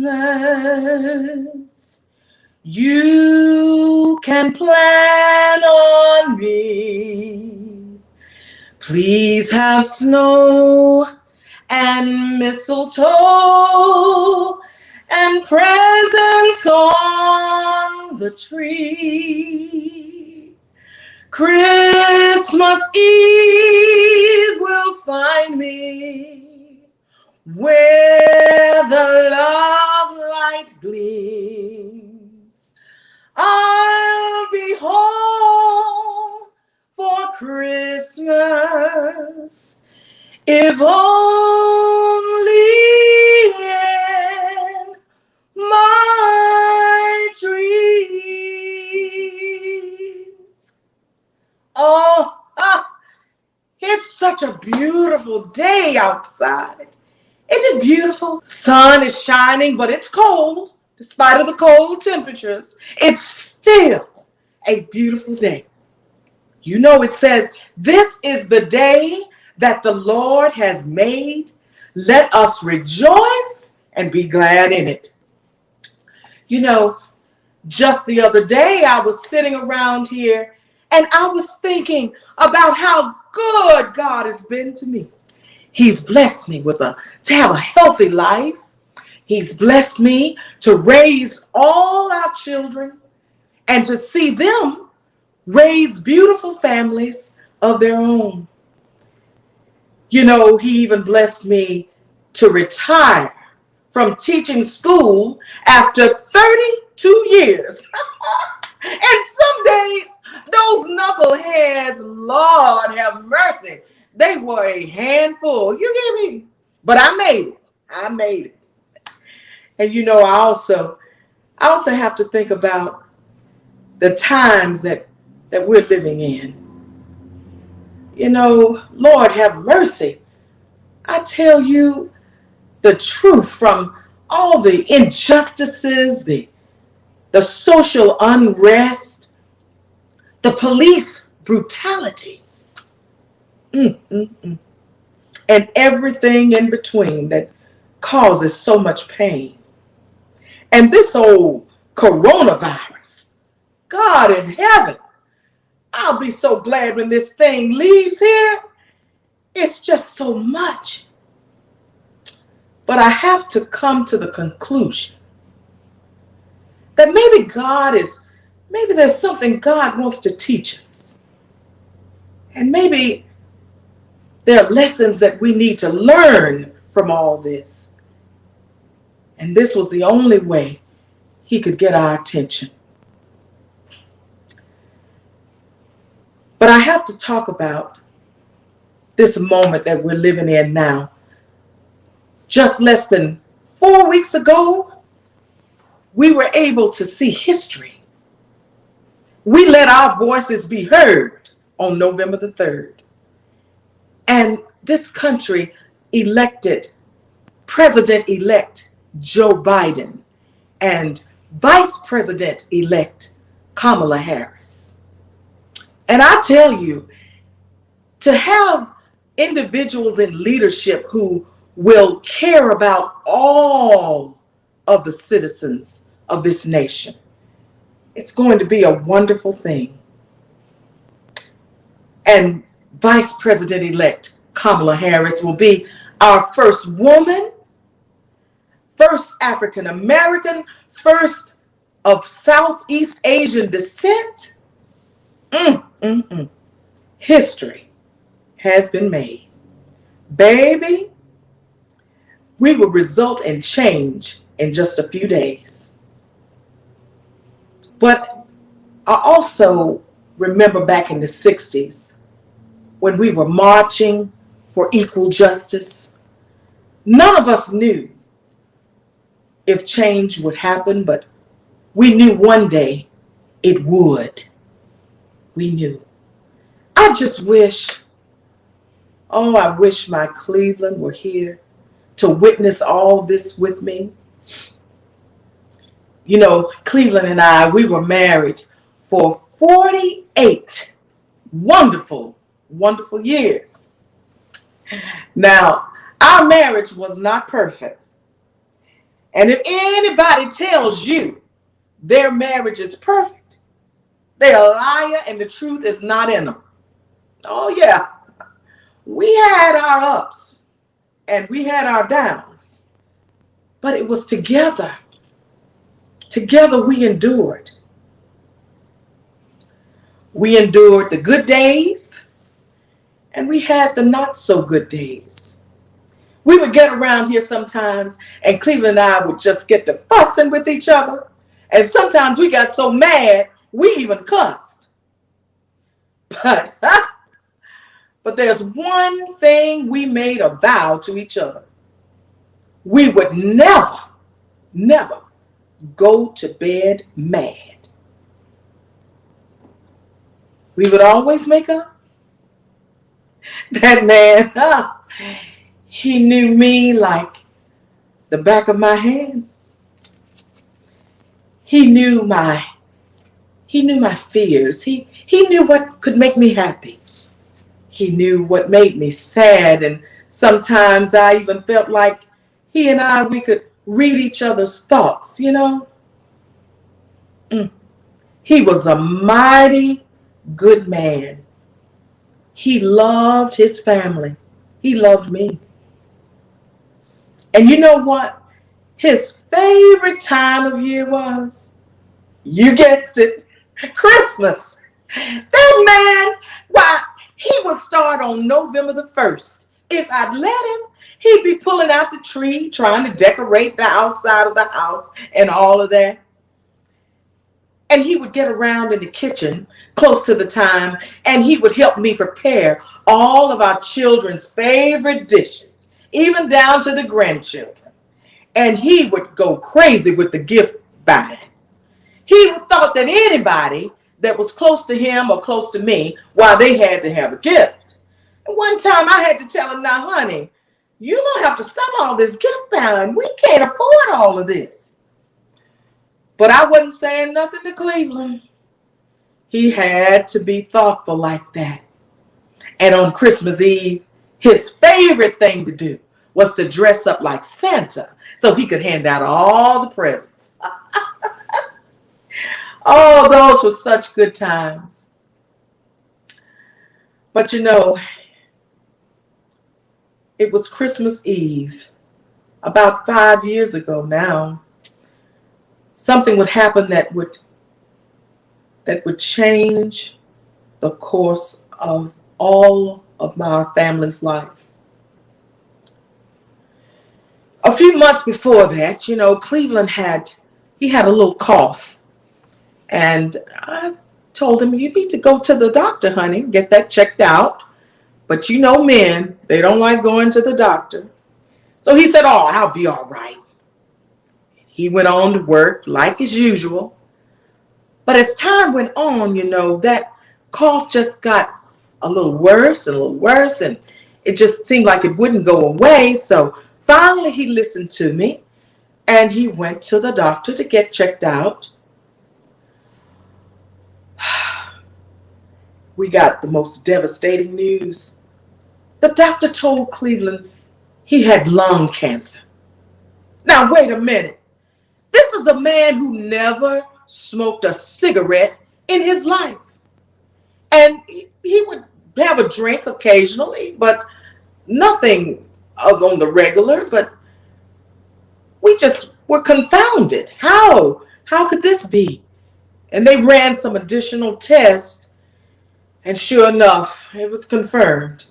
Christmas, you can plan on me. Please have snow and mistletoe and presents on the tree. Christmas Eve will find me where the love light gleams. I'll be home for Christmas, if only in my dreams. Oh, it's such a beautiful day outside. Isn't it beautiful? Sun is shining, but it's cold. Despite of the cold temperatures, it's still a beautiful day. You know, it says, this is the day that the Lord has made. Let us rejoice and be glad in it. You know, just the other day, I was sitting around here and I was thinking about how good God has been to me. He's blessed me to have a healthy life. He's blessed me to raise all our children and to see them raise beautiful families of their own. You know, he even blessed me to retire from teaching school after 32 years. And some days, those knuckleheads, Lord have mercy, they were a handful. You get me? But I made it. I made it. And you know, I also have to think about the times that we're living in. You know, Lord have mercy. I tell you the truth, from all the injustices, the social unrest, the police brutality, and everything in between that causes so much pain. And this old coronavirus, God in heaven, I'll be so glad when this thing leaves here. It's just so much. But I have to come to the conclusion that maybe there's something God wants to teach us. And maybe there are lessons that we need to learn from all this. And this was the only way he could get our attention. But I have to talk about this moment that we're living in now. Just less than 4 weeks ago, we were able to see history. We let our voices be heard on November the 3rd. And this country elected President-elect Joe Biden and Vice President-elect Kamala Harris. And I tell you, to have individuals in leadership who will care about all of the citizens of this nation, it's going to be a wonderful thing. And Vice President-elect Kamala Harris will be our first woman, first African American, first of Southeast Asian descent. History has been made. Baby, we will result in change in just a few days. But I also remember back in the 60s when we were marching for equal justice. None of us knew if change would happen, but we knew one day it would. We knew. I just wish, I wish my Cleveland were here to witness all this with me. You know, Cleveland and I, we were married for 48 wonderful, wonderful years. Now, our marriage was not perfect. And if anybody tells you their marriage is perfect, they're a liar and the truth is not in them. Oh, yeah. We had our ups and we had our downs, but it was together. Together we endured. We endured the good days and we had the not so good days. We would get around here sometimes and Cleveland and I would just get to fussing with each other. And sometimes we got so mad we even cussed. But, but there's one thing we made a vow to each other. We would never, never go to bed mad. We would always make up. That man, he knew me like the back of my hand. He knew my fears. He knew what could make me happy. He knew what made me sad, and sometimes I even felt like he and we could read each other's thoughts, you know. He was a mighty good man. He loved his family. He loved me. And you know what his favorite time of year was? You guessed it, Christmas. That man, why, he would start on November the 1st. If I'd let him, he'd be pulling out the tree, trying to decorate the outside of the house and all of that. And he would get around in the kitchen close to the time, and he would help me prepare all of our children's favorite dishes, even down to the grandchildren. And he would go crazy with the gift buying. He thought that anybody that was close to him or close to me, why, they had to have a gift. And one time I had to tell him, now, honey, you don't have to stop all this gift buying. We can't afford all of this. But I wasn't saying nothing to Cleveland. He had to be thoughtful like that. And on Christmas Eve, his favorite thing to do was to dress up like Santa so he could hand out all the presents. Oh, those were such good times. But you know, it was Christmas Eve, about 5 years ago now. Something would happen that would change the course of all of my family's life. A few months before that, you know, Cleveland had a little cough. And I told him, you need to go to the doctor, honey, get that checked out. But you know men, they don't like going to the doctor. So he said, oh, I'll be all right. He went on to work like as usual. But as time went on, you know, that cough just got a little worse and a little worse. And it just seemed like it wouldn't go away. So finally he listened to me and he went to the doctor to get checked out. We got the most devastating news. The doctor told Cleveland he had lung cancer. Now, wait a minute. This is a man who never smoked a cigarette in his life. And he would have a drink occasionally, but nothing on the regular. But we just were confounded. How could this be? And they ran some additional tests, and sure enough, it was confirmed.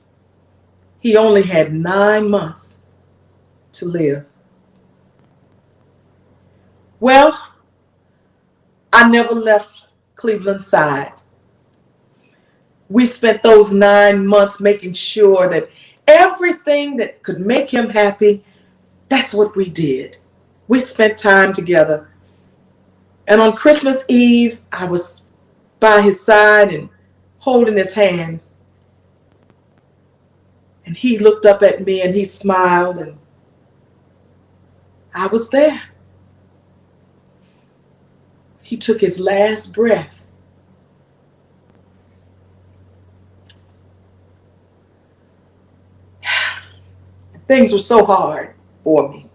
He only had 9 months to live. Well, I never left Cleveland's side. We spent those 9 months making sure that everything that could make him happy, that's what we did. We spent time together. And on Christmas Eve, I was by his side and holding his hand. And he looked up at me and he smiled, and I was there. He took his last breath. Things were so hard for me.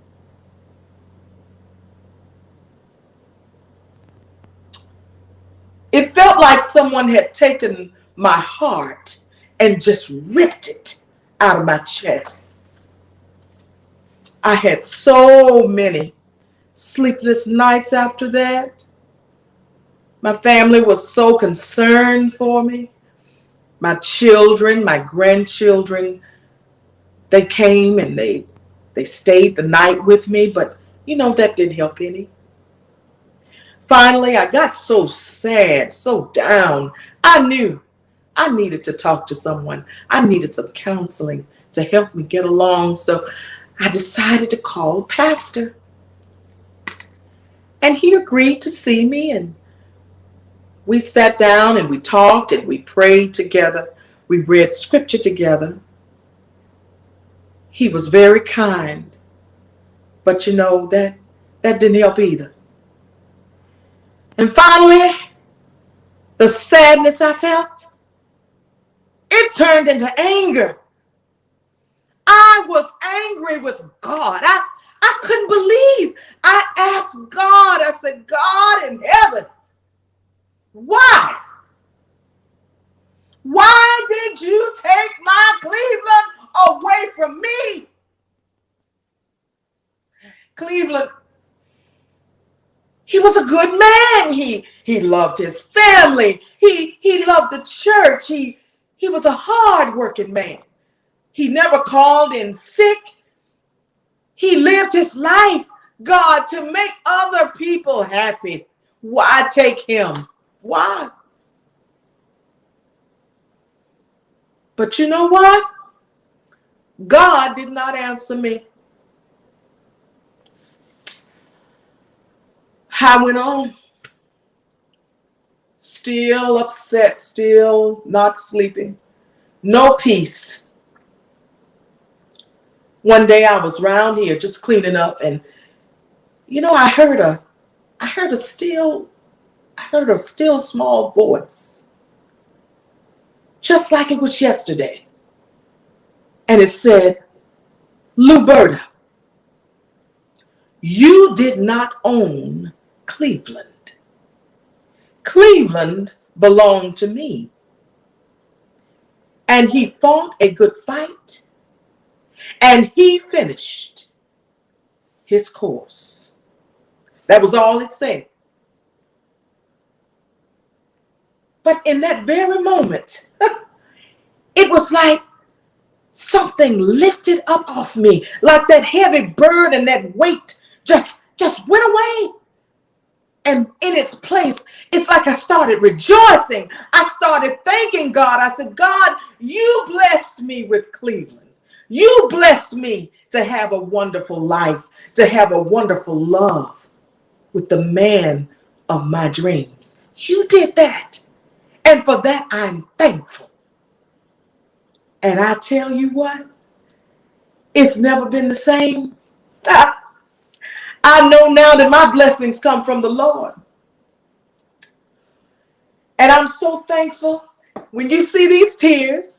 felt like someone had taken my heart and just ripped it out of my chest. I had so many sleepless nights after that. My family was so concerned for me. My children, my grandchildren, they came and they stayed the night with me, but that didn't help any. Finally, I got so sad, so down. I knew I needed to talk to someone. I needed some counseling to help me get along. So I decided to call Pastor. And he agreed to see me, and we sat down and we talked and we prayed together. We read scripture together. He was very kind, but that didn't help either. And finally, the sadness I felt, it turned into anger. I was angry with God. I couldn't believe. I asked God, I said, God in heaven, why? Why did you take my Cleveland away from me? Cleveland, he was a good man. He loved his family. He loved the church. He was a hard-working man. He never called in sick. He lived his life, God, to make other people happy. Why take him? Why? But you know what? God did not answer me. I went on, still upset, still not sleeping, no peace. One day I was around here just cleaning up, and I heard a still small voice, just like it was yesterday. And it said, Luberta, you did not own Cleveland. Cleveland belonged to me. And he fought a good fight, and he finished his course. That was all it said. But in that very moment, it was like something lifted up off me, like that heavy burden, that weight just went away. And in its place, it's like I started rejoicing. I started thanking God. I said, God, you blessed me with Cleveland. You blessed me to have a wonderful life, to have a wonderful love with the man of my dreams. You did that. And for that, I'm thankful. And I tell you what, it's never been the same. I know now that my blessings come from the Lord. And I'm so thankful. When you see these tears,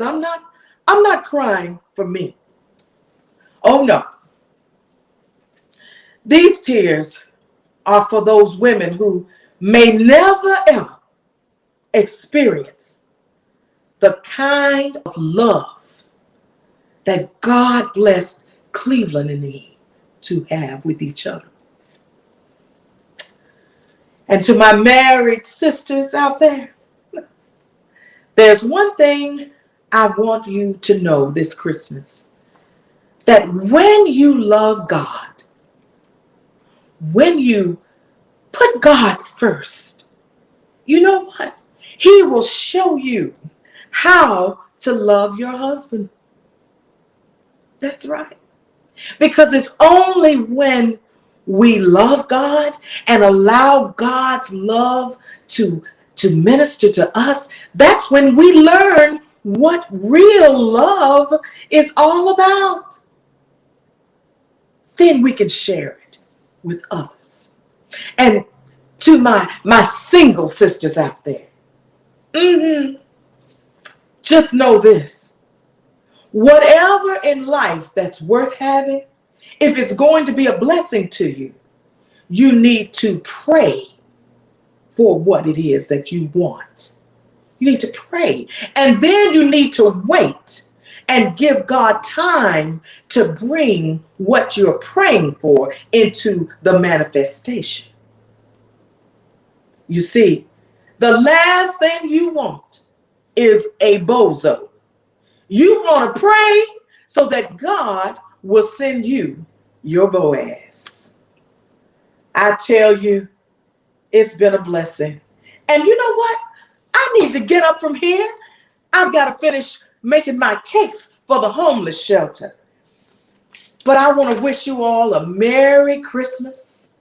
I'm not crying for me. Oh no. These tears are for those women who may never ever experience the kind of love that God blessed Cleveland and me to have with each other. And to my married sisters out there, there's one thing I want you to know this Christmas, that when you love God, when you put God first, you know what? He will show you how to love your husband. That's right. Because it's only when we love God and allow God's love to minister to us, that's when we learn what real love is all about. Then we can share it with others. And to my single sisters out there, just know this. Whatever in life that's worth having, if it's going to be a blessing to you, you need to pray for what it is that you want. You need to pray. And then you need to wait and give God time to bring what you're praying for into the manifestation. You see, the last thing you want is a bozo. You want to pray so that God will send you your Boaz. I tell you, it's been a blessing. And you know what? I need to get up from here. I've got to finish making my cakes for the homeless shelter. But I want to wish you all a Merry Christmas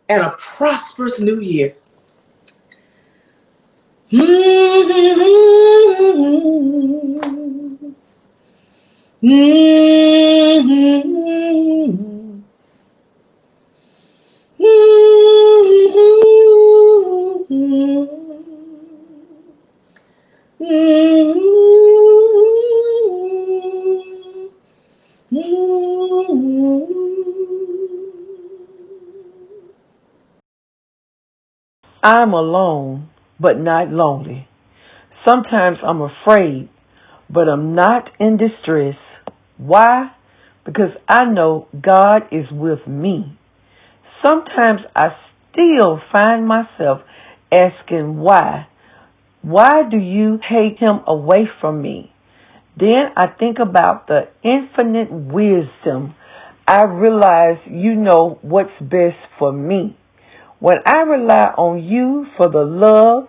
and a prosperous New Year. I'm alone, but not lonely. Sometimes I'm afraid, but I'm not in distress. Why? Because I know God is with me. Sometimes I still find myself asking why. Why do you take him away from me? Then I think about the infinite wisdom. I realize you know what's best for me. When I rely on you for the love,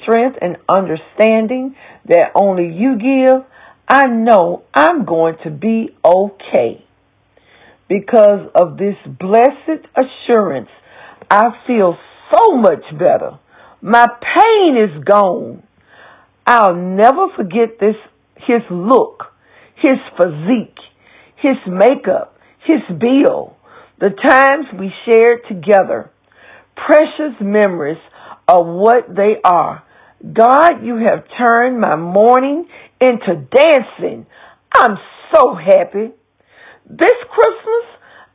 strength, and understanding that only you give, I know I'm going to be okay. Because of this blessed assurance, I feel so much better. My pain is gone. I'll never forget his look, his physique, his makeup, his bill, the times we shared together. Precious memories are what they are. God, you have turned my mourning into dancing. I'm so happy. This Christmas,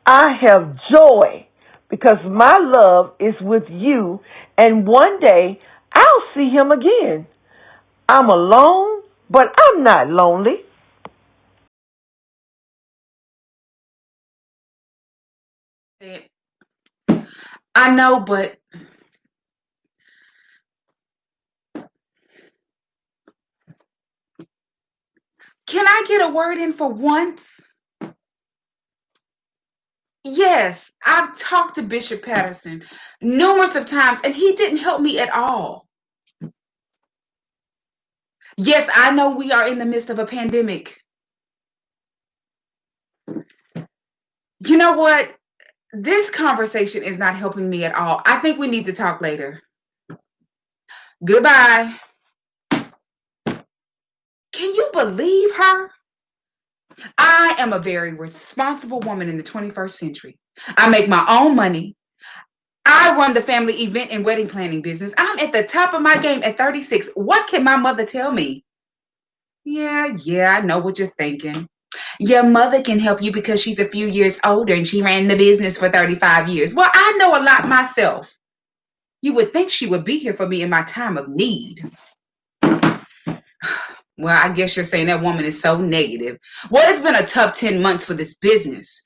I have joy because my love is with you, and one day I'll see him again. I'm alone, but I'm not lonely. I know, but can I get a word in for once? Yes, I've talked to Bishop Patterson numerous of times and he didn't help me at all. Yes, I know we are in the midst of a pandemic. You know what? This conversation is not helping me at all. I think we need to talk later. Goodbye. Can you believe her? I am a very responsible woman in the 21st century. I make my own money. I run the family event and wedding planning business. I'm at the top of my game at 36. What can my mother tell me? Yeah, I know what you're thinking. Your mother can help you because she's a few years older and she ran the business for 35 years. Well, I know a lot myself. You would think she would be here for me in my time of need. Well, I guess you're saying that woman is so negative. Well, it's been a tough 10 months for this business.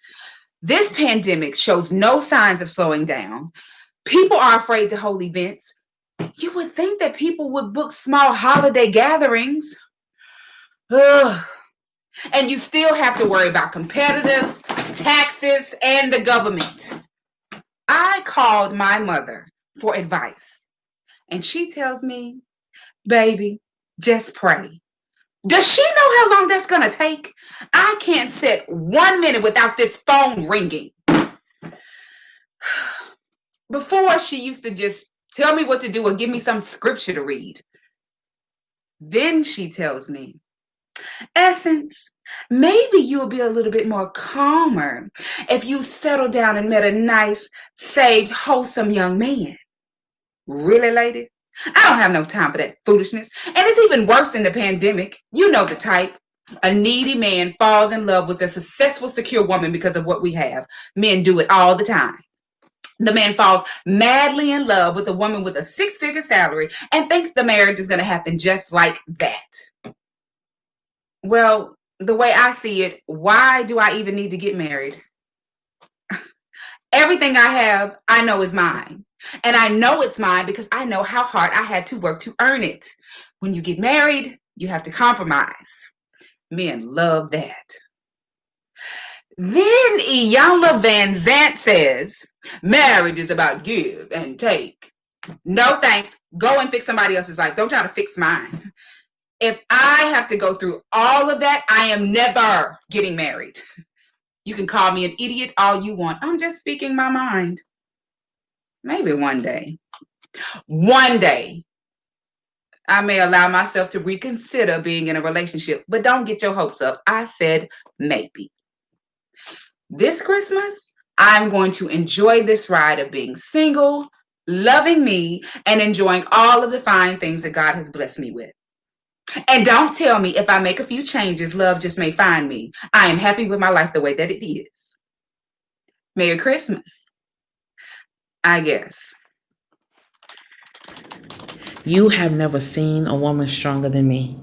This pandemic shows no signs of slowing down. People are afraid to hold events. You would think that people would book small holiday gatherings. Ugh. And you still have to worry about competitors, taxes, and the government. I called my mother for advice, and she tells me, baby, just pray. Does she know how long that's going to take? I can't sit 1 minute without this phone ringing. Before, she used to just tell me what to do or give me some scripture to read. Then she tells me, Essence, maybe you'll be a little bit more calmer if you settle down and met a nice, saved, wholesome young man. Really, lady? I don't have no time for that foolishness. And it's even worse in the pandemic. You know the type. A needy man falls in love with a successful, secure woman because of what we have. Men do it all the time. The man falls madly in love with a woman with a six-figure salary and thinks the marriage is going to happen just like that. Well, the way I see it, why do I even need to get married? Everything I have, I know is mine. And I know it's mine because I know how hard I had to work to earn it. When you get married, you have to compromise. Men love that. Then Iyanla Van Zant says, marriage is about give and take. No thanks. Go and fix somebody else's life. Don't try to fix mine. If I have to go through all of that, I am never getting married. You can call me an idiot all you want. I'm just speaking my mind. Maybe one day, I may allow myself to reconsider being in a relationship, but don't get your hopes up. I said maybe. This Christmas, I'm going to enjoy this ride of being single, loving me, and enjoying all of the fine things that God has blessed me with. And don't tell me if I make a few changes, love just may find me. I am happy with my life the way that it is. Merry Christmas, I guess. You have never seen a woman stronger than me.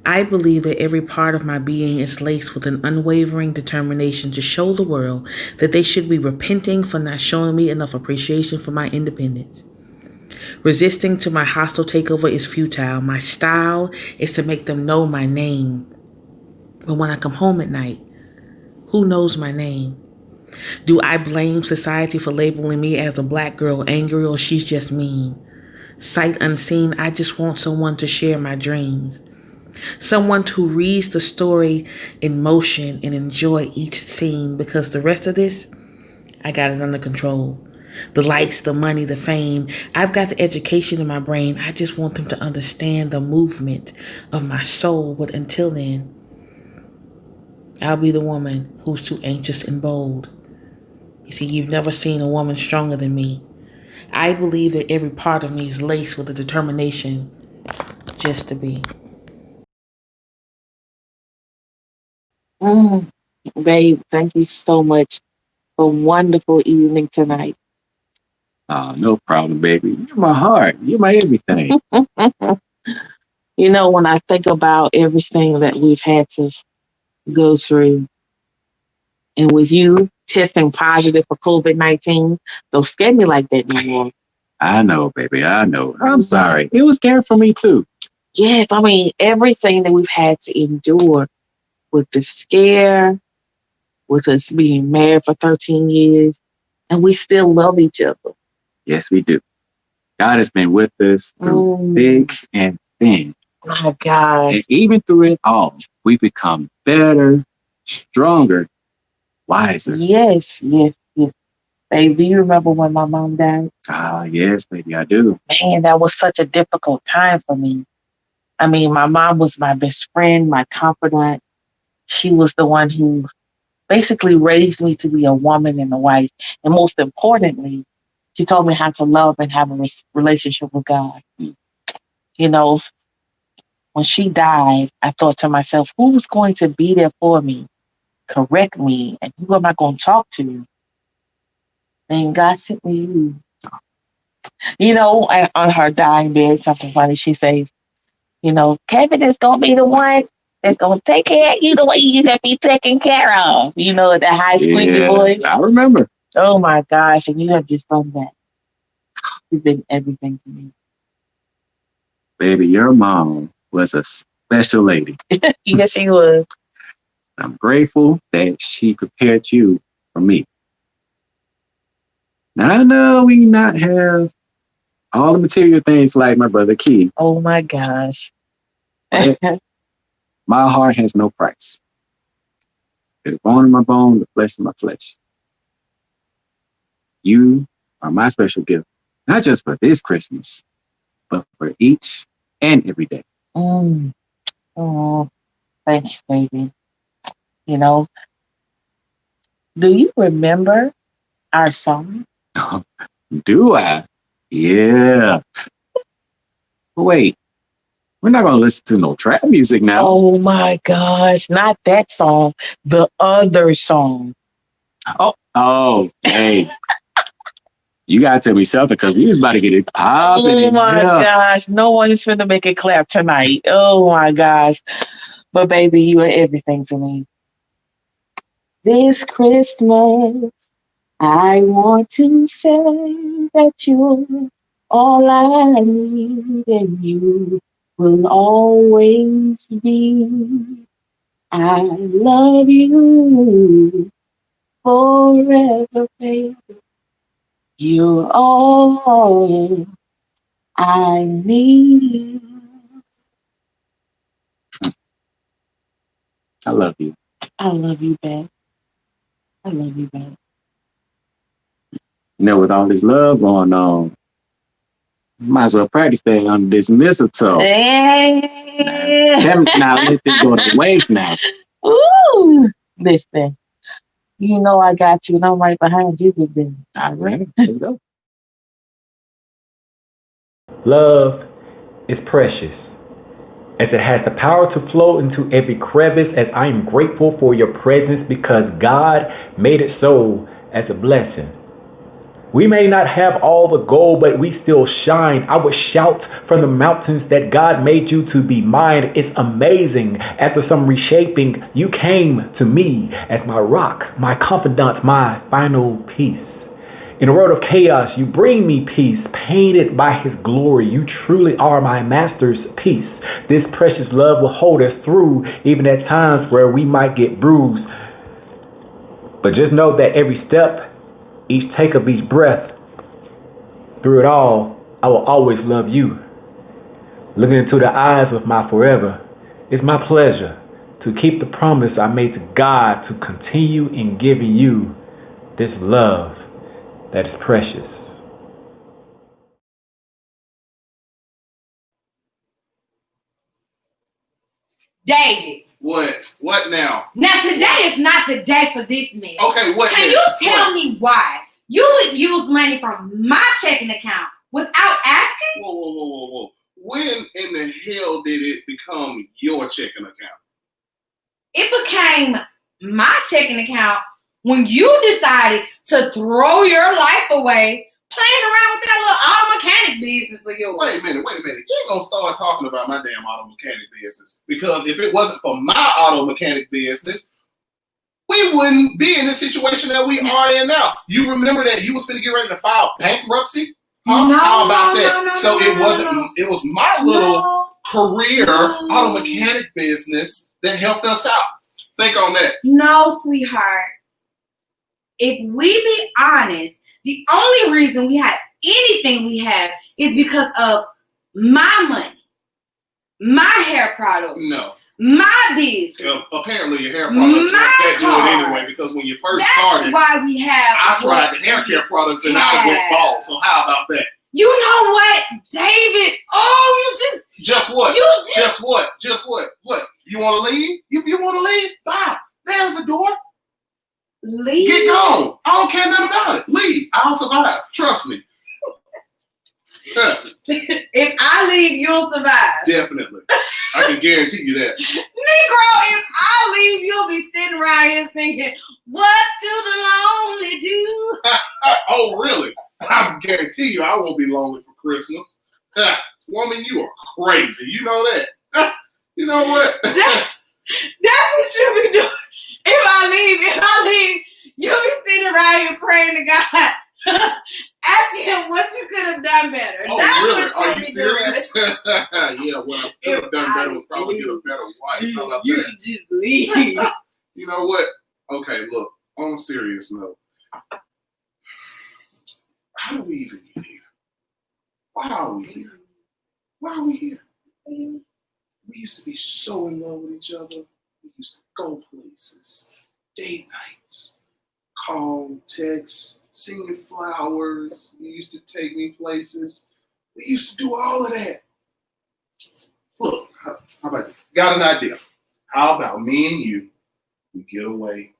I believe that every part of my being is laced with an unwavering determination to show the world that they should be repenting for not showing me enough appreciation for my independence. Resisting to my hostile takeover is futile. My style is to make them know my name. But when I come home at night, who knows my name? Do I blame society for labeling me as a black girl angry or she's just mean? Sight unseen, I just want someone to share my dreams. Someone who reads the story in motion and enjoy each scene, because the rest of this, I got it under control. The lights, the money, the fame, I've got the education in my brain. I just want them to understand the movement of my soul. But until then, I'll be the woman who's too anxious and bold. You see, you've never seen a woman stronger than me. I believe that every part of me is laced with a determination just to be. Babe, thank you so much for a wonderful evening tonight. Oh, no problem, baby. You're my heart. You're my everything. You know, when I think about everything that we've had to go through, and with you testing positive for COVID-19, don't scare me like that anymore. I know, baby. I know. I'm sorry. It was scary for me too. Yes, I mean, everything that we've had to endure with the scare, with us being married for 13 years, and we still love each other. Yes, we do. God has been with us through thick and thin. My gosh. And even through it all, we become better, stronger, wiser. Yes, yes, yes. Babe, do you remember when my mom died? Ah, yes, baby, I do. Man, that was such a difficult time for me. I mean, my mom was my best friend, my confidant. She was the one who basically raised me to be a woman and a wife. And most importantly, she told me how to love and have a relationship with God. You know, when she died, I thought to myself, who's going to be there for me, correct me, and who am I going to talk to? And God sent me you. You know, on her dying bed, something funny, she says, you know, Kevin is going to be the one that's going to take care of you the way you used to be taken care of. You know, the high squeaky voice. I remember. Oh my gosh, and you have just done that. You've been everything to me. Baby, your mom was a special lady. Yes, she was. I'm grateful that she prepared you for me. Now, I know we not have all the material things like my brother Key. Oh my gosh. My heart has no price. The bone in my bone, the flesh in my flesh. You are my special gift, not just for this Christmas, but for each and every day. Oh, thanks, baby. You know, do you remember our song? Do I? Yeah. But wait, we're not going to listen to no trap music now. Oh my gosh, not that song, the other song. Oh, hey. You gotta tell me something because we was about to get it popping. Oh my gosh, no one is finna make it clap tonight. Oh my gosh. But baby, you are everything to me. This Christmas, I want to say that you're all I need and you will always be. I love you forever, baby. You're all I need. I love you. I love you back. I love you back. With all this love going on, might as well practice that on this mistletoe. Now let this go to waste now. Ooh, listen, you know I got you, and I'm right behind you, big baby. All right, let's go. Love is precious, as it has the power to flow into every crevice, as I am grateful for your presence because God made it so as a blessing. We may not have all the gold, but we still shine. I would shout from the mountains that God made you to be mine. It's amazing. After some reshaping, you came to me as my rock, my confidant, my final peace. In a world of chaos, you bring me peace, painted by his glory. You truly are my master's piece. This precious love will hold us through, even at times where we might get bruised. But just know that every step, each take of each breath, through it all, I will always love you. Looking into the eyes of my forever, it's my pleasure to keep the promise I made to God to continue in giving you this love that is precious. David. What? What now? Now today is not the day for this meal. Okay, what? Can you tell me why you would use money from my checking account without asking? Whoa. When in the hell did it become your checking account? It became my checking account when you decided to throw your life away playing around with that little auto mechanic business of yours. Wait a minute. You ain't gonna start talking about my damn auto mechanic business. Because if it wasn't for my auto mechanic business, we wouldn't be in the situation that we are in now. You remember that you was finna get ready to file bankruptcy? Huh? No, How about no, that? no, So no, it wasn't. no. It was my little career auto mechanic business that helped us out. Think on that. No, sweetheart. If we be honest, the only reason we have anything we have is because of my money, my hair product, No. my business. Apparently your hair products weren't that good anyway, because when you first started, why we have. I tried the hair care products and I went bald. So how about that? You know what, David? Oh, you just what? Just what? What? You want to leave? If you want to leave, bye. There's the door. Leave. Get gone. I don't care nothing about it. Leave. I'll survive. Trust me. If I leave, you'll survive. Definitely. I can guarantee you that. Negro, if I leave, you'll be sitting around here thinking, what do the lonely do? Oh, really? I guarantee you I won't be lonely for Christmas. Woman, you are crazy. You know that. You know what? That's what you be doing. If I leave, you'll be sitting around here praying to God. Asking him what you could have done better. Oh, that's really? What are you serious? Yeah, what I could have done better was probably get a better wife. How about you that? can just leave. You know what? Okay, look, on a serious note, how do we even get here? Why are we here? Why are we here? We used to be so in love with each other. We used to go places, date nights, call, text, sing me flowers. You used to take me places. We used to do all of that. Look, how about this? Got an idea. How about me and you, we get away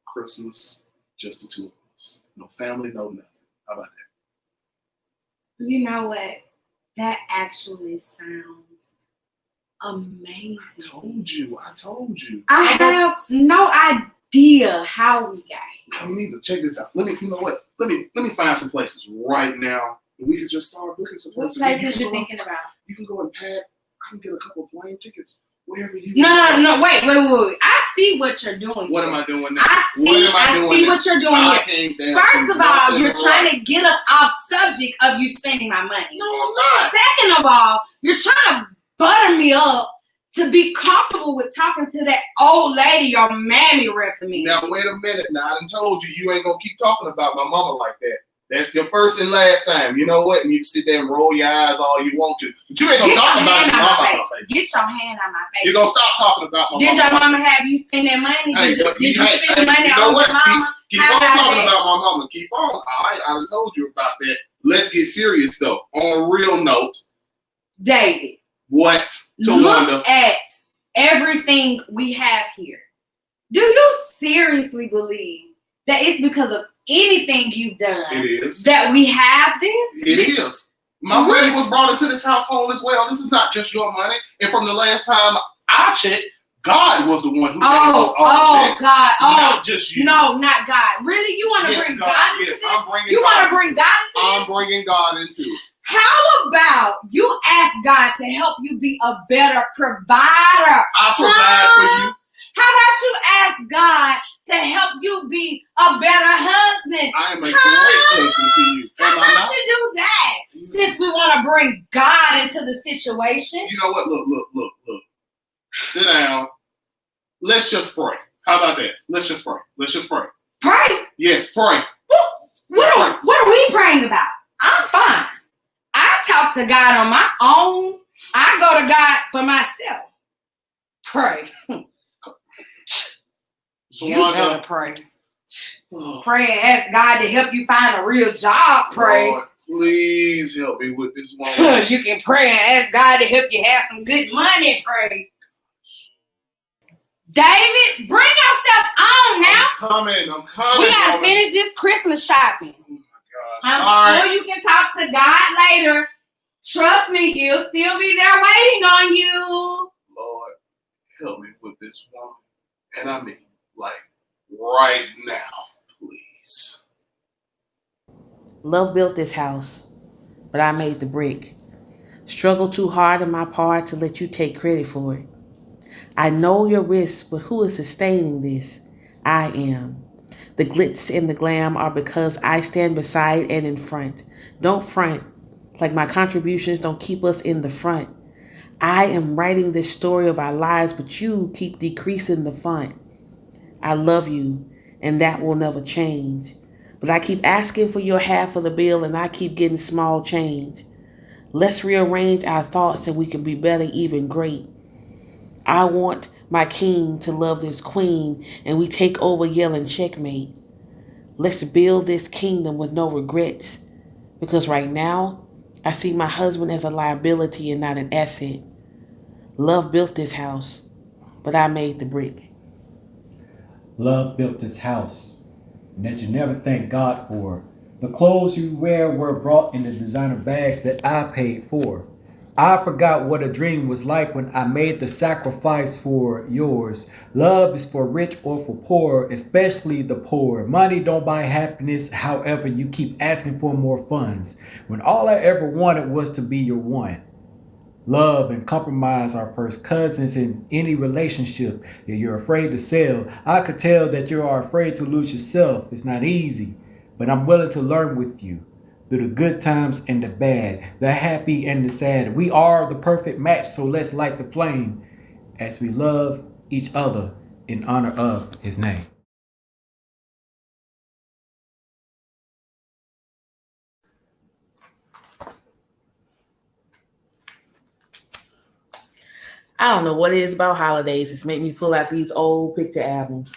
Christmas, just the two of us. No family, no nothing. How about that? You know what? That actually sounds amazing. I told you. I idea how we got here. I don't either. Check this out. You know what? Let me find some places right now. And we can just start booking some What places. places you thinking about? You can go and pack. I can get a couple of plane tickets. Wherever you No, wait. I see what you're doing. What am I doing now? I see what you're doing here. First of all, you're trying to get us off subject of you spending my money. No, I'm not. Second of all, you're trying to butter me up to be comfortable with talking to that old lady your mammy recommended. Now, wait a minute. Now, I done told you ain't going to keep talking about my mama like that. That's your first and last time. You know what? And you can sit there and roll your eyes all you want to. But you ain't going to talk about your mama on my face. Get your hand on my face. You're going to stop talking about my mama. Did your mama have you spend that money? Did you spend money on your mama? Keep on talking about my mama. Keep on. All right, I done told you about that. Let's get serious, though. On a real note. David. What? Look at everything we have here. Do you seriously believe that it's because of anything you've done that we have this? It is. My money was brought into this household as well. This is not just your money. And from the last time I checked, God was the one who gave us all this. God. Not just you. No, not God. Really? You want to bring God into this? I'm bringing you want to bring God into this? I'm bringing God into it. How about you ask God to help you be a better provider? I provide for you. How about you ask God to help you be a better husband? I am a great husband to you. How about you do that? Since we want to bring God into the situation. You know what? Look. Sit down. Let's just pray. How about that? Let's just pray. Pray? Yes, pray. What are we praying about? I'm fine. I talk to God on my own. I go to God for myself. Pray. You better pray. Pray and ask God to help you find a real job. Pray. Lord, please help me with this woman. You can pray and ask God to help you have some good money. Pray. David, bring yourself on now. I'm coming. We gotta finish this Christmas shopping. Oh my gosh. I'm sure you can talk to God later. Trust me, he'll still be there waiting on you. Lord, help me with this woman. And I mean, like, right now, please. Love built this house, but I made the brick. Struggled too hard in my part to let you take credit for it. I know your risks, but who is sustaining this? I am. The glitz and the glam are because I stand beside and in front. Don't front, like my contributions don't keep us in the front. I am writing this story of our lives, but you keep decreasing the font. I love you, and that will never change. But I keep asking for your half of the bill, and I keep getting small change. Let's rearrange our thoughts and we can be better, even great. I want my king to love this queen, and we take over yelling checkmate. Let's build this kingdom with no regrets, because right now, I see my husband as a liability and not an asset. Love built this house, but I made the brick. Love built this house, and that you never thank God for. The clothes you wear were brought in the designer bags that I paid for. I forgot what a dream was like when I made the sacrifice for yours. Love is for rich or for poor, especially the poor. Money don't buy happiness, however, you keep asking for more funds, when all I ever wanted was to be your one. Love and compromise are first cousins in any relationship. If you're afraid to sell, I could tell that you are afraid to lose yourself. It's not easy, but I'm willing to learn with you. Through the good times and the bad, the happy and the sad. We are the perfect match, so let's light the flame as we love each other in honor of his name. I don't know what it is about holidays. It's made me pull out these old picture albums.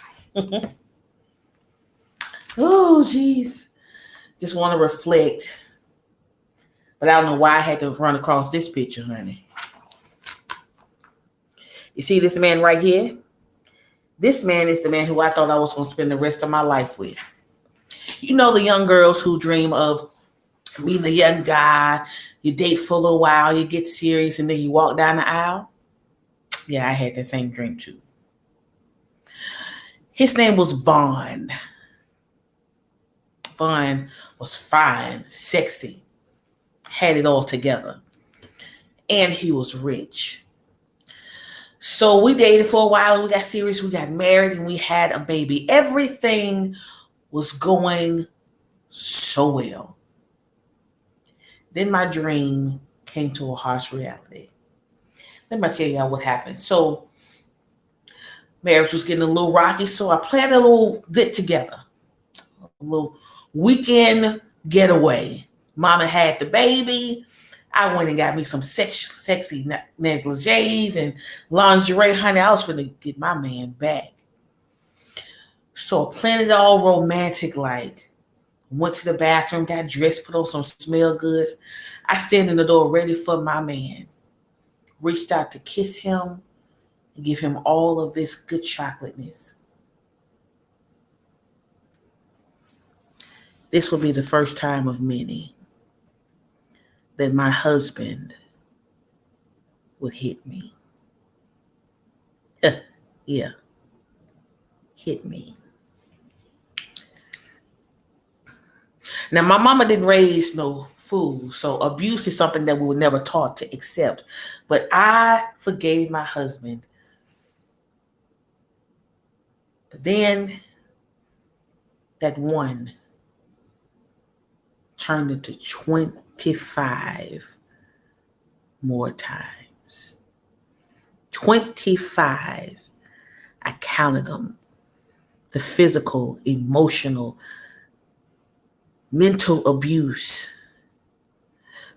Oh, jeez. Just want to reflect. But I don't know why I had to run across this picture, honey. You see this man right here? This man is the man who I thought I was going to spend the rest of my life with. You know the young girls who dream of meeting a young guy, you date for a little while, you get serious, and then you walk down the aisle? Yeah, I had that same dream too. His name was Vaughn. Vaughn was fine, sexy, had it all together. And he was rich. So we dated for a while and we got serious. We got married and we had a baby. Everything was going so well. Then my dream came to a harsh reality. Let me tell y'all what happened. So marriage was getting a little rocky, so I planned a little get together, a little weekend getaway. Mama had the baby. I went and got me some sexy negligees and lingerie. Honey, I was going to get my man back. So I planned it all romantic like. Went to the bathroom, got dressed, put on some smell goods. I stand in the door ready for my man. Reached out to kiss him and give him all of this good chocolateness. This will be the first time of many that my husband would hit me. Yeah, hit me. Now, my mama didn't raise no fool, so abuse is something that we were never taught to accept. But I forgave my husband. But then that one turned into 25 more times. 25. I counted them. The physical, emotional, mental abuse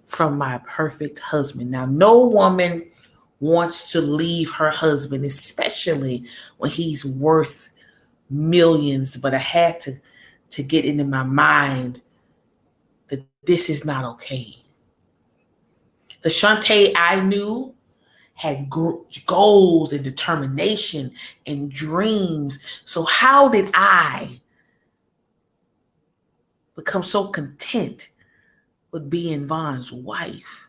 from my perfect husband. Now, no woman wants to leave her husband, especially when he's worth millions, but I had to get into my mind that this is not okay. The Shantae I knew had goals and determination and dreams. So how did I become so content with being Vaughn's wife?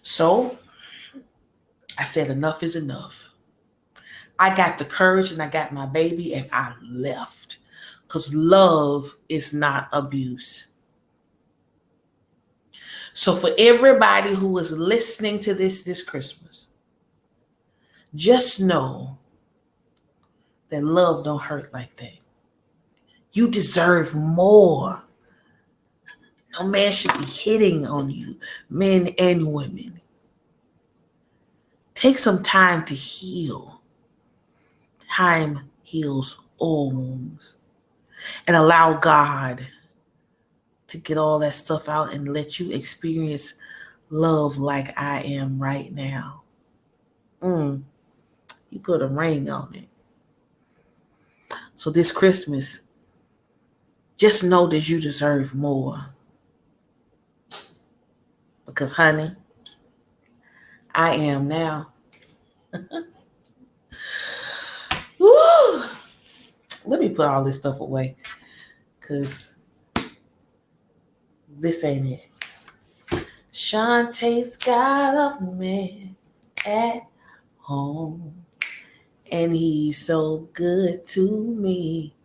So I said, enough is enough. I got the courage and I got my baby and I left. Because love is not abuse. So for everybody who is listening to this Christmas, just know that love don't hurt like that. You deserve more. No man should be hitting on you, men and women. Take some time to heal. Time heals all wounds. And allow God to get all that stuff out and let you experience love like I am right now. You put a ring on it. So this Christmas, just know that you deserve more. Because, honey, I am now. Woo! Let me put all this stuff away. Because this ain't it. Shantae's got a man at home. And he's so good to me.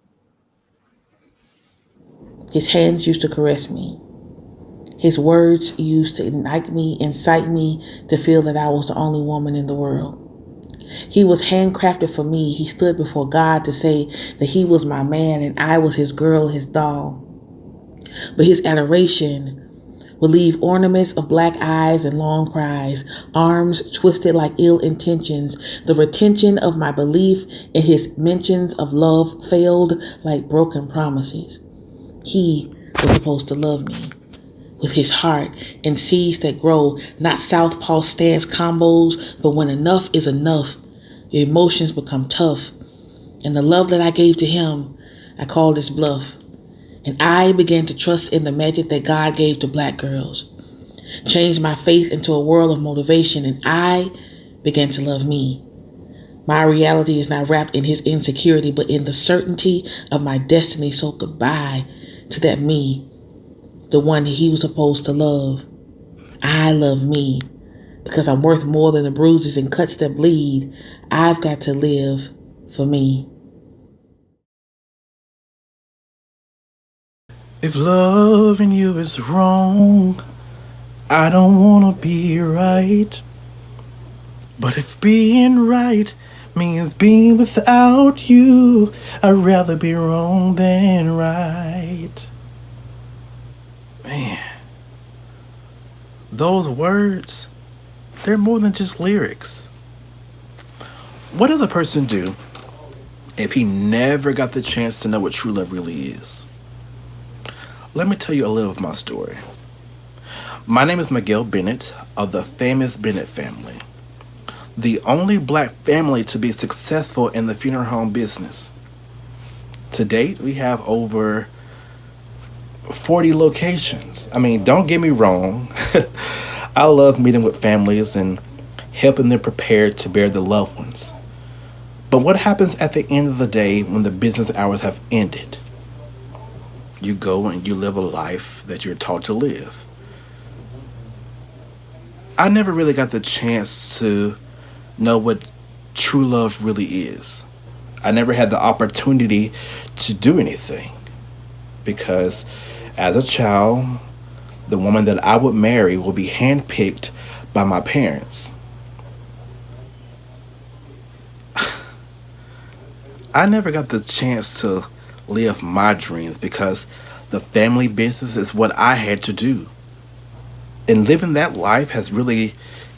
His hands used to caress me. His words used to incite me to feel that I was the only woman in the world. He was handcrafted for me. He stood before God to say that he was my man and I was his girl, his doll. But his adoration would leave ornaments of black eyes and long cries, arms twisted like ill intentions. The retention of my belief in his mentions of love failed like broken promises. He was supposed to love me with his heart and seeds that grow, not southpaw stance combos, but when enough is enough, your emotions become tough. And the love that I gave to him, I called this bluff. And I began to trust in the magic that God gave to black girls. Changed my faith into a world of motivation, and I began to love me. My reality is not wrapped in his insecurity, but in the certainty of my destiny. So goodbye to that me, the one he was supposed to love. I love me. Because I'm worth more than the bruises and cuts that bleed. I've got to live for me. If loving you is wrong, I don't wanna be right. But if being right means being without you, I'd rather be wrong than right. Man, those words, they're more than just lyrics. What does a person do if he never got the chance to know what true love really is? Let me tell you a little of my story. My name is Miguel Bennett of the famous Bennett family, the only black family to be successful in the funeral home business. To date, we have over 40 locations. I mean, don't get me wrong. I love meeting with families and helping them prepare to bury their loved ones. But what happens at the end of the day when the business hours have ended? You go and you live a life that you're taught to live. I never really got the chance to know what true love really is. I never had the opportunity to do anything because as a child, the woman that I would marry will be handpicked by my parents. I never got the chance to live my dreams because the family business is what I had to do. And living that life has really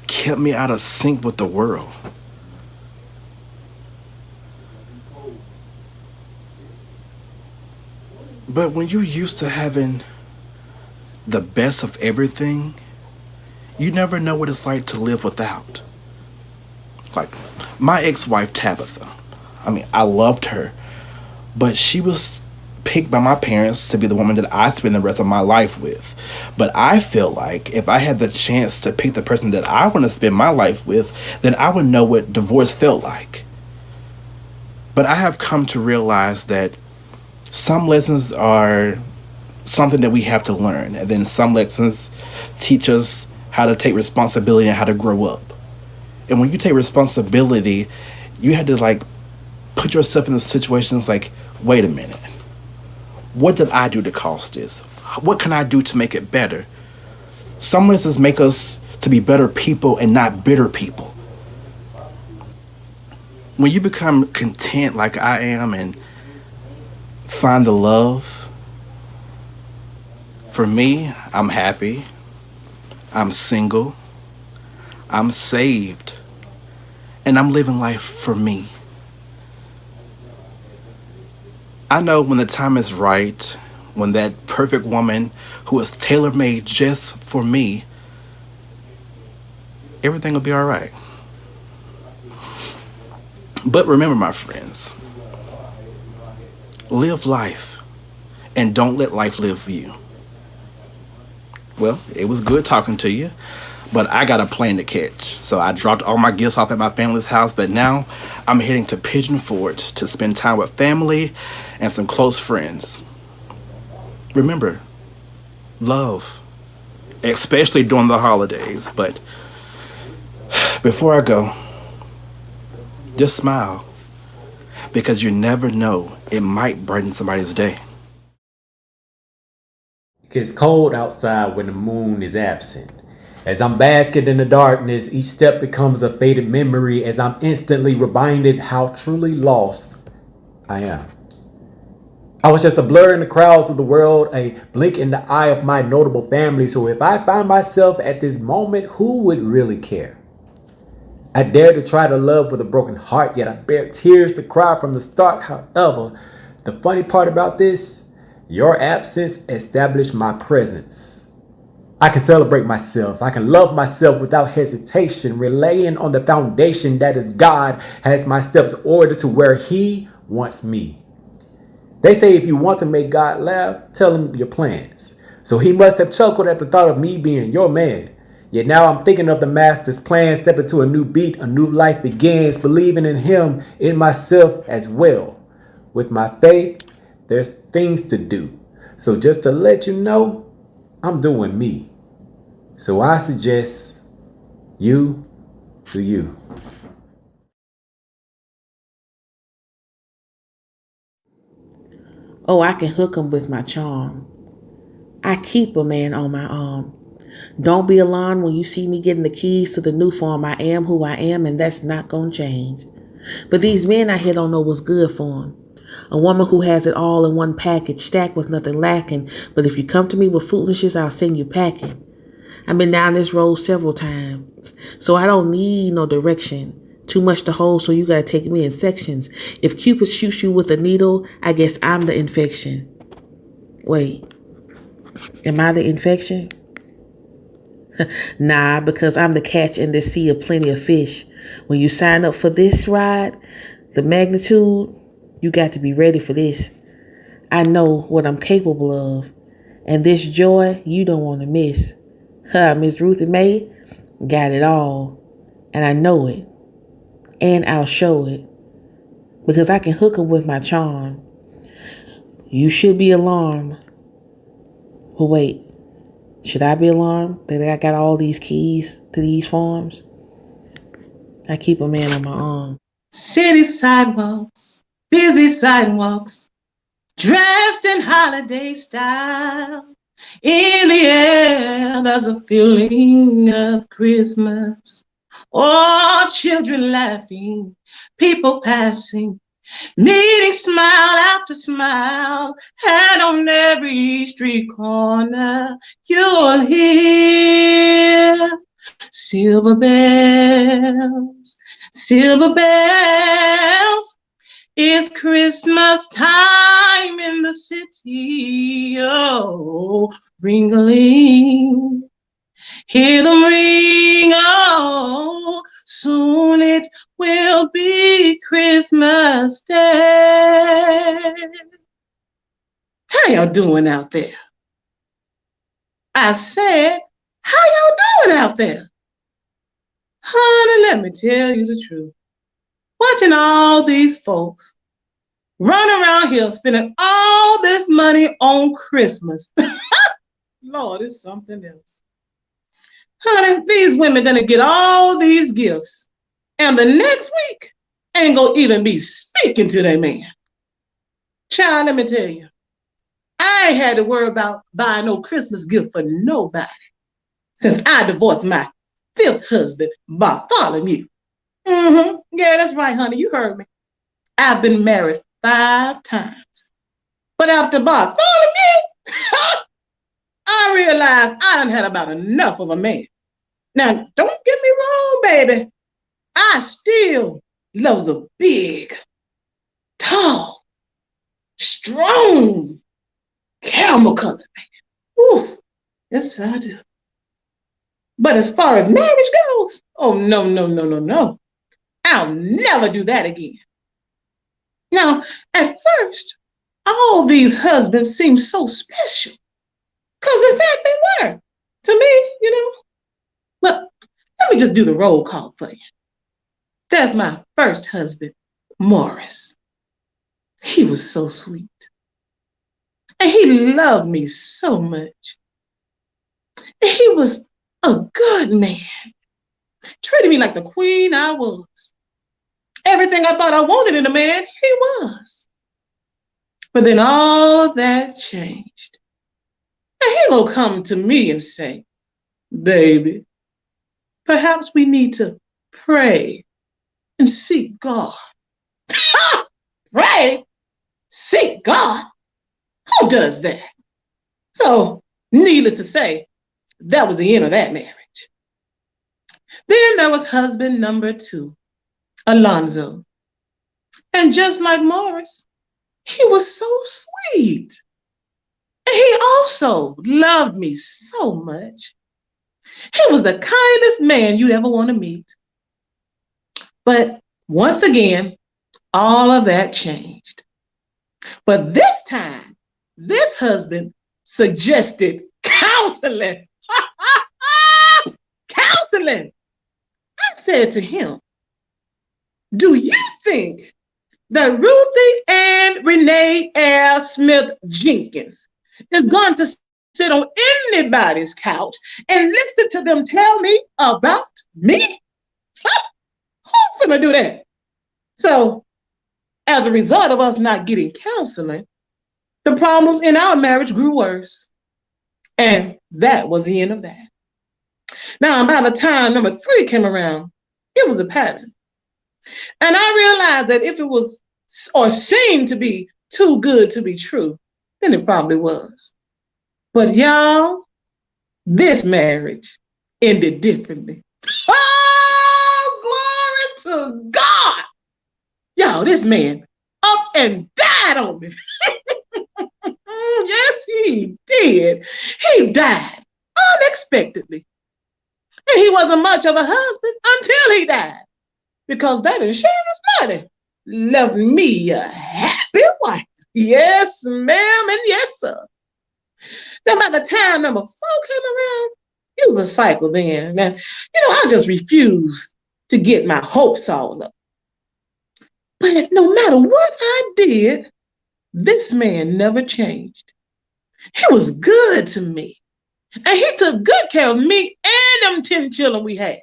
kept me out of sync with the world. But when you're used to having the best of everything, you never know what it's like to live without. Like my ex-wife Tabitha. I mean, I loved her, but she was picked by my parents to be the woman that I spend the rest of my life with. But I feel like if I had the chance to pick the person that I want to spend my life with, then I would know what divorce felt like. But I have come to realize that some lessons are something that we have to learn, and then some lessons teach us how to take responsibility and how to grow up. And when you take responsibility, you had to like put yourself in the situations like, wait a minute, what did I do to cause this? What can I do to make it better? Some lessons make us to be better people and not bitter people. When you become content like I am and find the love, for me, I'm happy, I'm single, I'm saved, and I'm living life for me. I know when the time is right, when that perfect woman who is tailor-made just for me, everything will be all right. But remember, my friends, live life and don't let life live for you. Well, it was good talking to you, but I got a plane to catch. So I dropped all my gifts off at my family's house, but now I'm heading to Pigeon Forge to spend time with family and some close friends. Remember, love, especially during the holidays. But before I go, just smile, because you never know, it might brighten somebody's day. It gets cold outside when the moon is absent. As I'm basking in the darkness, each step becomes a faded memory as I'm instantly reminded how truly lost I am. I was just a blur in the crowds of the world, a blink in the eye of my notable family, so if I find myself at this moment, who would really care? I dare to try to love with a broken heart, yet I bear tears to cry from the start. However, the funny part about this, your absence established my presence. I can celebrate myself. I can love myself without hesitation, relying on the foundation that is God has my steps ordered to where He wants me. They say if you want to make God laugh, tell Him your plans. So He must have chuckled at the thought of me being your man. Yet now I'm thinking of the Master's plan, step into a new beat, a new life begins, believing in Him, in myself as well. With my faith, there's things to do. So just to let you know, I'm doing me. So I suggest You do you. Oh, I can hook 'em with my charm. I keep a man on my arm. Don't be alarmed when you see me getting the keys to the new farm. I am who I am, and that's not gonna change. But these men out here don't know what's good for 'em. A woman who has it all in one package, stacked with nothing lacking. But if you come to me with foolishness, I'll send you packing. I've been down this road several times, so I don't need no direction. Too much to hold, so you gotta take me in sections. If Cupid shoots you with a needle, I guess I'm the infection. Wait, am I the infection? Nah, because I'm the catch in this sea of plenty of fish. When you sign up for this ride, the magnitude, you got to be ready for this. I know what I'm capable of. And this joy, you don't want to miss. Miss Ruthie Mae got it all. And I know it. And I'll show it. Because I can hook 'em with my charm. You should be alarmed. But wait, should I be alarmed that I got all these keys to these farms? I keep a man on my arm. City sidewalks, busy sidewalks, dressed in holiday style. In the air, there's a feeling of Christmas. All children laughing, people passing, meeting smile after smile. And on every street corner, you'll hear silver bells, silver bells. It's Christmas time in the city. Oh, ring-a-ling, hear them ring. Oh, soon it will be Christmas Day. How y'all doing out there? I said, how y'all doing out there? Honey, let me tell you the truth. Watching all these folks run around here spending all this money on Christmas. Lord, it's something else. Honey, these women gonna get all these gifts, and the next week ain't gonna even be speaking to their man. Child, let me tell you, I ain't had to worry about buying no Christmas gift for nobody since I divorced my fifth husband, Bartholomew. Yeah, that's right, honey. You heard me. I've been married 5 times. But after Bartholomew, I realized I done had about enough of a man. Now, don't get me wrong, baby. I still loves a big, tall, strong, caramel colored man. Ooh, yes, I do. But as far as marriage goes, oh, no, no, no, no, no. I'll never do that again. Now, at first, all these husbands seemed so special. Because, in fact, they were. To me, Look, let me just do the roll call for you. That's my first husband, Morris. He was so sweet. And he loved me so much. And he was a good man. Treated me like the queen I was. Everything I thought I wanted in a man, he was. But then all of that changed. And he gonna come to me and say, baby, perhaps we need to pray and seek God. Pray? Seek God? Who does that? So, needless to say, that was the end of that marriage. Then there was husband number 2, Alonzo. And just like Morris, he was so sweet. And he also loved me so much. He was the kindest man you'd ever want to meet. But once again, all of that changed. But this time, this husband suggested counseling. Counseling. I said to him, do you think that Ruthie and Renee L. Smith Jenkins is going to sit on anybody's couch and listen to them tell me about Me? Who's finna do that? So, as a result of us not getting counseling, the problems in our marriage grew worse. And that was the end of that. Now, by the time number 3 came around, it was a pattern. And I realized that if it was or seemed to be too good to be true, then it probably was. But y'all, this marriage ended differently. Oh, glory to God. Y'all, this man up and died on me. Yes, he did. He died unexpectedly. And he wasn't much of a husband until he died. Because that insurance money left me a happy wife. Yes, ma'am, and yes, sir. Then by the time number 4 came around, it was a cycle then. Now, I just refused to get my hopes all up. But no matter what I did, this man never changed. He was good to me. And he took good care of me and them 10 children we had.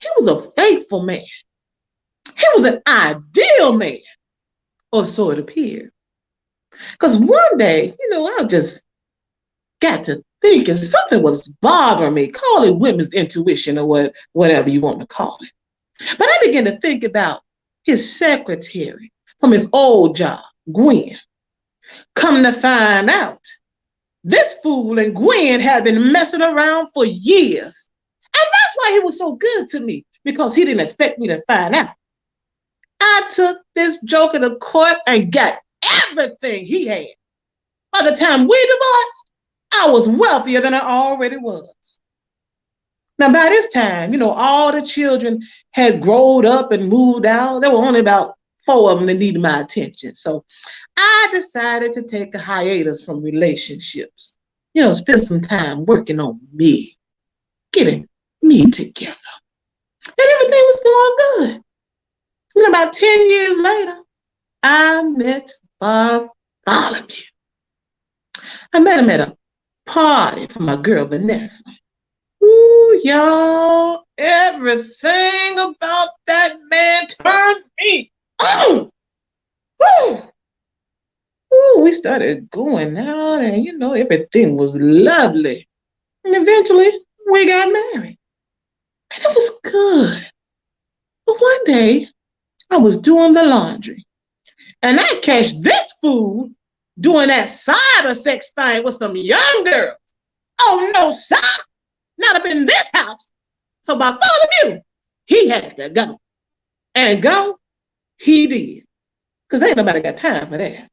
He was a faithful man. He was an ideal man, or so it appeared. Because one day, I just got to thinking something was bothering me. Call it women's intuition or whatever you want to call it. But I began to think about his secretary from his old job, Gwen. Come to find out, this fool and Gwen had been messing around for years. And that's why he was so good to me, because he didn't expect me to find out. I took this joker to court and got everything he had. By the time we divorced, I was wealthier than I already was. Now, by this time, all the children had grown up and moved out. There were only about 4 of them that needed my attention. So I decided to take a hiatus from relationships. Spend some time working on me, getting me together. And everything was going good. About 10 years later, I met Bartholomew. I met him at a party for my girl Vanessa. Ooh, y'all, everything about that man turned me on. Ooh. Ooh, we started going out and, everything was lovely. And eventually, we got married. And it was good. But one day, I was doing the laundry. And I catch this fool doing that side of sex thing with some young girl. Oh, no, sir. Not up in this house. So Bartholomew, he had to go. And go, he did. Because ain't nobody got time for that.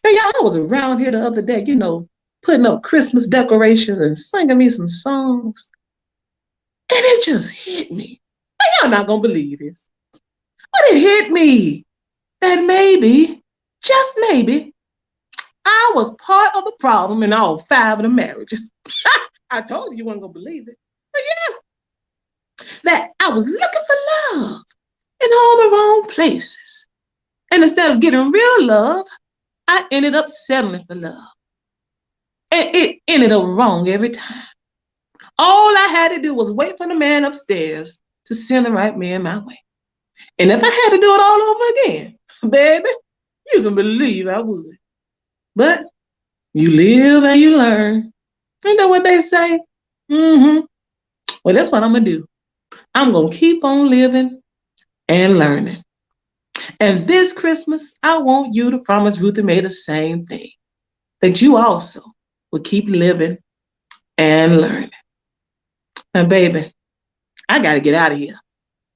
Now, y'all, I was around here the other day, putting up Christmas decorations and singing me some songs. And it just hit me. Now, y'all not going to believe this. But it hit me that maybe, just maybe, I was part of the problem in all 5 of the marriages. I told you weren't going to believe it. But yeah, that I was looking for love in all the wrong places. And instead of getting real love, I ended up settling for love. And it ended up wrong every time. All I had to do was wait for the man upstairs to send the right man my way. And if I had to do it all over again, baby, you can believe I would. But you live and you learn. Ain't that what they say? Mm-hmm. Well, that's what I'm going to do. I'm going to keep on living and learning. And this Christmas, I want you to promise Ruth and May the same thing. That you also will keep living and learning. Now, baby, I got to get out of here.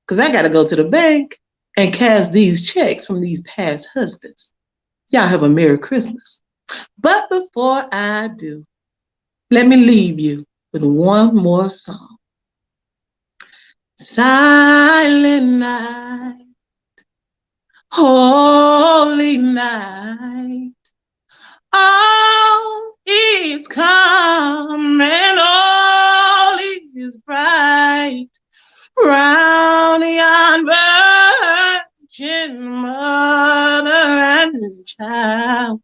Because I got to go to the bank and cash these checks from these past husbands. Y'all have a Merry Christmas. But before I do, let me leave you with one more song. Silent night, holy night, all is calm and all is bright. Round yon virgin mother and child,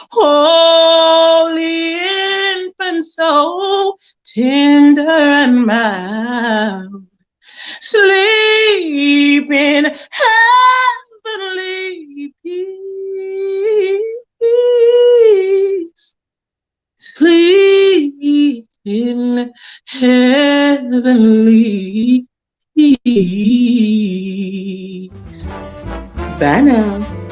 holy infant, so tender and mild. in heavenly peace. Sleep in heavenly peace. Bye now.